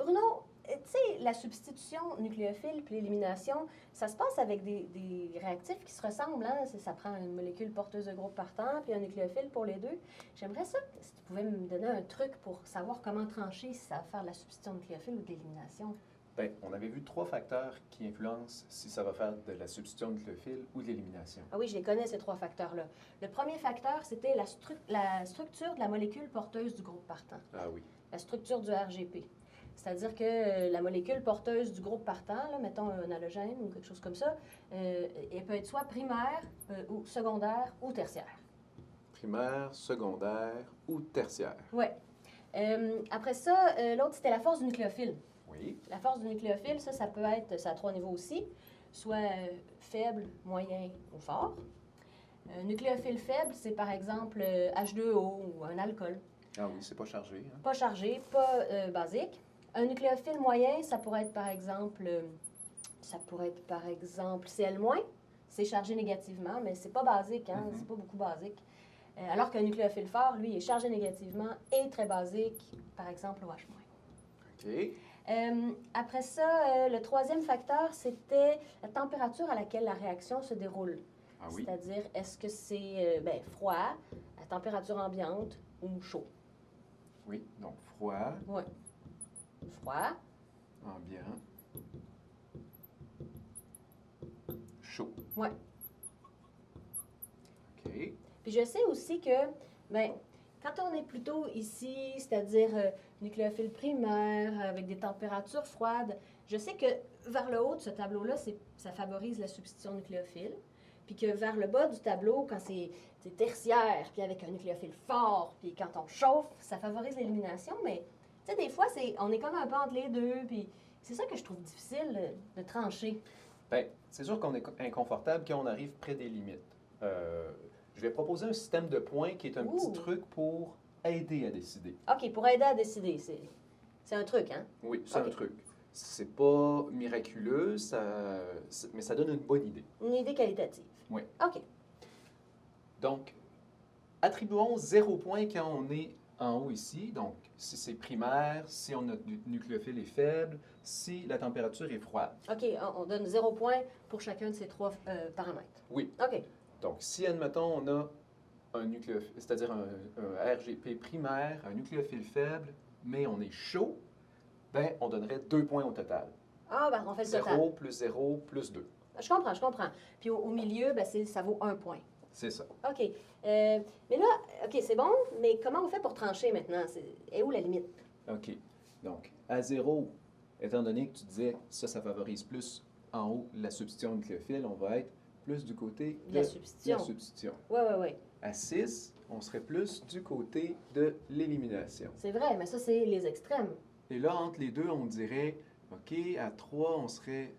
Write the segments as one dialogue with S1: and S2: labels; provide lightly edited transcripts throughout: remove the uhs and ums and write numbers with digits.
S1: Bruno, tu sais, la substitution nucléophile puis l'élimination, ça se passe avec des réactifs qui se ressemblent. Hein? Ça prend une molécule porteuse de groupe partant puis un nucléophile pour les deux. J'aimerais ça, si tu pouvais me donner un truc pour savoir comment trancher si ça va faire de la substitution nucléophile ou de l'élimination.
S2: Bien, on avait vu 3 facteurs qui influencent si ça va faire de la substitution nucléophile ou de l'élimination.
S1: Ah oui, je les connais, ces 3 facteurs-là. Le premier facteur, c'était la structure de la molécule porteuse du groupe partant,
S2: Ah oui.
S1: la structure du RGP. C'est-à-dire que la molécule porteuse du groupe partant, là, mettons un halogène ou quelque chose comme ça, elle peut être soit primaire, ou secondaire ou tertiaire.
S2: Primaire, secondaire ou tertiaire.
S1: Oui. Après ça, l'autre, c'était la force du nucléophile.
S2: Oui.
S1: La force du nucléophile, ça peut être, ça a 3 niveaux aussi, soit faible, moyen ou fort. Un nucléophile faible, c'est par exemple H2O ou un alcool.
S2: Ah oui, c'est pas chargé. Hein?
S1: Pas chargé, pas basique. Un nucléophile moyen, ça pourrait être par exemple Cl-. C'est chargé négativement, mais c'est pas basique, hein? C'est pas beaucoup basique. Alors qu'un nucléophile fort, lui, est chargé négativement et très basique, par exemple OH-.
S2: OK.
S1: Après ça, le troisième facteur, c'était la température à laquelle la réaction se déroule.
S2: Ah oui.
S1: C'est-à-dire, est-ce que c'est froid, à température ambiante ou chaud?
S2: Oui, donc froid,
S1: Oui. Froid,
S2: ambiant, chaud.
S1: oui.
S2: OK.
S1: Puis je sais aussi que, quand on est plutôt ici, c'est-à-dire nucléophile primaire, avec des températures froides, je sais que vers le haut de ce tableau-là, ça favorise la substitution nucléophile. Puis que vers le bas du tableau, quand c'est tertiaire, puis avec un nucléophile fort, puis quand on chauffe, ça favorise l'élimination. Mais, tu sais, des fois, on est comme un peu entre les deux, puis c'est ça que je trouve difficile de trancher.
S2: Bien, c'est sûr qu'on est inconfortable quand on arrive près des limites. Je vais proposer un système de points qui est un petit truc pour aider à décider.
S1: OK, pour aider à décider, c'est un truc, hein?
S2: Oui, c'est un truc. C'est pas miraculeux, mais ça donne une bonne idée.
S1: Une idée qualitative.
S2: Oui.
S1: OK.
S2: Donc, attribuons 0 point quand on est en haut ici. Donc, si c'est primaire, si notre nucléophile est faible, si la température est froide.
S1: OK, on donne 0 point pour chacun de ces 3 paramètres.
S2: Oui.
S1: OK.
S2: Donc, si, admettons, on a un nucléophile, c'est-à-dire un RGP primaire, un nucléophile faible, mais on est chaud, bien, on donnerait 2 points au total.
S1: Ah, ben, on fait le
S2: 0
S1: total.
S2: plus 0 plus 2.
S1: Je comprends. Puis au milieu, ben, ça vaut 1 point.
S2: C'est ça.
S1: OK. Mais là, OK, c'est bon, mais comment on fait pour trancher maintenant? Et où la limite?
S2: OK. Donc, à 0, étant donné que tu disais ça favorise plus en haut la substitution nucléophile, on va être plus du côté de
S1: La substitution. Oui.
S2: À 6, on serait plus du côté de l'élimination.
S1: C'est vrai, mais ça, c'est les extrêmes.
S2: Et là, entre les deux, on dirait, OK, à 3, on serait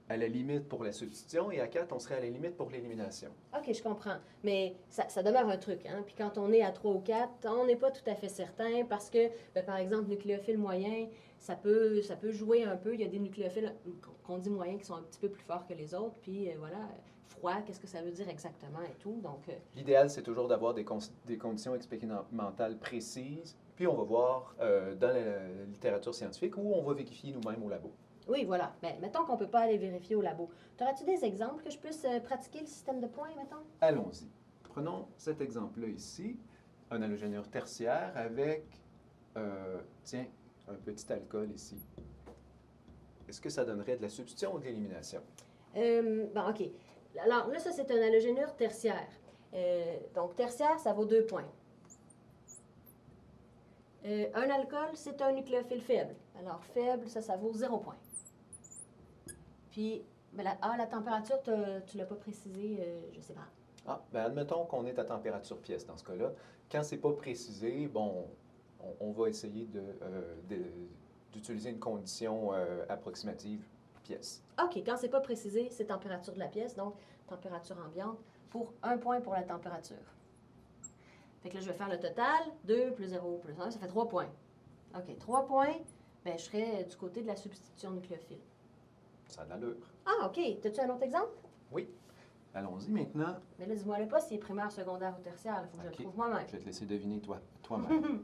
S2: à la limite pour la substitution et à 4, on serait à la limite pour l'élimination.
S1: OK, je comprends. Mais ça demeure un truc, hein? Puis quand on est à 3 ou 4, on n'est pas tout à fait certain parce que, par exemple, nucléophile moyen, ça peut jouer un peu. Il y a des nucléophiles qu'on dit moyens qui sont un petit peu plus forts que les autres. Puis voilà, froid, qu'est-ce que ça veut dire exactement et tout. Donc,
S2: l'idéal, c'est toujours d'avoir des conditions expérimentales précises. Puis on va voir dans la littérature scientifique où on va vérifier nous-mêmes au labo.
S1: Oui, voilà. Bien, mettons qu'on ne peut pas aller vérifier au labo. T'aurais-tu des exemples que je puisse pratiquer le système de points, mettons?
S2: Allons-y. Prenons cet exemple-là ici, un halogénure tertiaire avec, tiens, un petit alcool ici. Est-ce que ça donnerait de la substitution ou de l'élimination?
S1: Bon, OK. Alors, là, ça, c'est un halogénure tertiaire. Donc, tertiaire, ça vaut 2 points. Un alcool, c'est un nucléophile faible. Alors, faible, ça vaut 0 point. Puis, la température, tu ne l'as pas précisé, je ne sais pas.
S2: Ah, bien, admettons qu'on est à température pièce dans ce cas-là. Quand ce n'est pas précisé, bon, on va essayer d'utiliser une condition approximative pièce.
S1: OK, quand c'est pas précisé, c'est température de la pièce, donc température ambiante, pour 1 point pour la température. Fait que là, je vais faire le total. 2 plus 0 plus 1, ça fait 3 points. OK, 3 points, bien, je serais du côté de la substitution nucléophile.
S2: Ça a de l'allure.
S1: Ah, OK. As-tu un autre exemple?
S2: Oui. Allons-y maintenant.
S1: Mais là, dis-moi pas s'il est primaire, secondaire ou tertiaire. Il faut que je le trouve moi-même.
S2: Je vais te laisser deviner toi-même.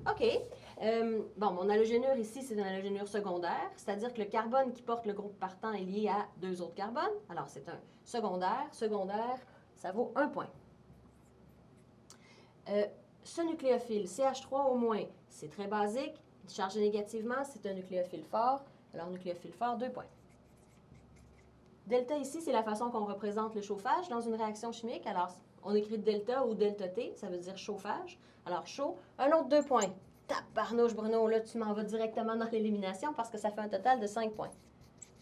S1: OK. Bon, mon halogénure ici, c'est un halogénure secondaire, c'est-à-dire que le carbone qui porte le groupe partant est lié à 2 autres carbones. Alors, c'est un secondaire. Secondaire, ça vaut 1 point. Ce nucléophile, CH3 au moins, c'est très basique. Chargé négativement, c'est un nucléophile fort. Alors, nucléophile fort, 2 points. Delta ici, c'est la façon qu'on représente le chauffage dans une réaction chimique. Alors, on écrit delta ou delta T, ça veut dire chauffage. Alors, chaud, un autre 2 points. Tabarnouche, Bruno, là, tu m'en vas directement dans l'élimination parce que ça fait un total de 5 points.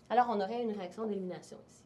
S1: Alors, on aurait une réaction d'élimination ici.